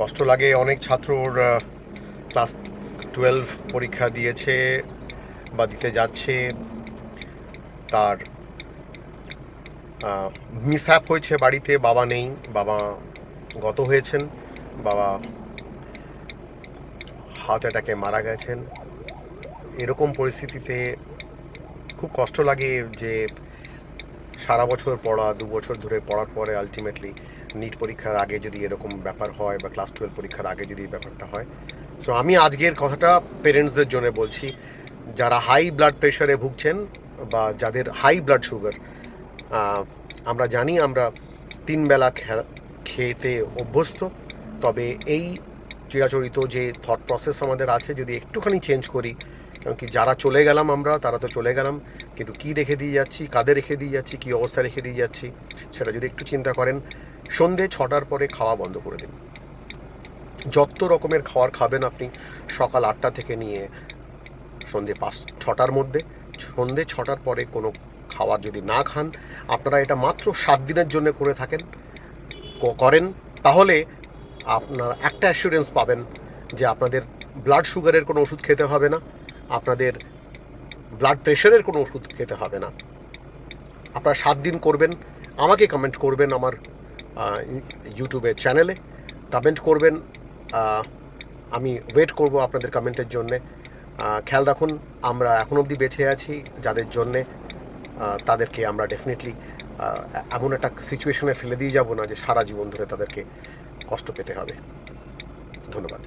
কষ্ট লাগে। অনেক ছাত্রর ক্লাস 12 পরীক্ষা দিয়েছে বা দিতে যাচ্ছে, তার মিসহ্যাপ হয়েছে বাড়িতে, বাবা নেই, বাবা গত হয়েছেন, বাবা হার্ট অ্যাটাকে মারা গেছেন। এরকম পরিস্থিতিতে খুব কষ্ট লাগে যে সারা বছর পড়া, 2 বছর ধরে পড়ার পরে আলটিমেটলি নিট পরীক্ষার আগে যদি এরকম ব্যাপার হয় বা ক্লাস 12 পরীক্ষার আগে যদি ব্যাপারটা হয়। সো আমি আজকের কথাটা পেরেন্টসদের জন্য বলছি, যারা হাই ব্লাড প্রেশারে ভুগছেন বা যাদের হাই ব্লাড সুগার। আমরা জানি আমরা 3 বেলা খেতে অভ্যস্ত, তবে এই চিরাচরিত যে থট প্রসেস আমাদের আছে যদি একটুখানি চেঞ্জ করি, কারণ কি যারা চলে গেলাম আমরা, তারা তো চলে গেলাম, কিন্তু কী রেখে দিয়ে যাচ্ছি, কাদের রেখে দিয়ে যাচ্ছি, কী অবস্থা রেখে দিয়ে যাচ্ছি, সেটা যদি একটু চিন্তা করেন। সন্ধে 6টার পরে খাওয়া বন্ধ করে দিন। যত রকমের খাবার খাবেন আপনি, সকাল 8টা থেকে নিয়ে সন্ধে 6টার মধ্যে, সন্ধে 6টার পরে কোনো খাবার যদি না খান, আপনারা এটা মাত্র 7 দিনের জন্য করে করেন, তাহলে আপনারা একটা অ্যাসুরেন্স পাবেন যে আপনাদের ব্লাড সুগারের কোনো ওষুধ খেতে হবে না, আপনাদের ব্লাড প্রেশারের কোনো ওষুধ খেতে হবে না। আপনারা 7 দিন করবেন, আমাকে কমেন্ট করবেন, আমার ইউটিউবের চ্যানেলে কমেন্ট করবেন। আমি ওয়েট করব আপনাদের কমেন্টের জন্যে। খেয়াল রাখুন, আমরা এখন অবধি বেঁচে আছি যাদের জন্যে, তাদেরকে আমরা ডেফিনেটলি এমন একটা সিচুয়েশনে ফেলে দিয়ে যাব না যে সারা জীবন ধরে তাদেরকে কষ্ট পেতে হবে। ধন্যবাদ।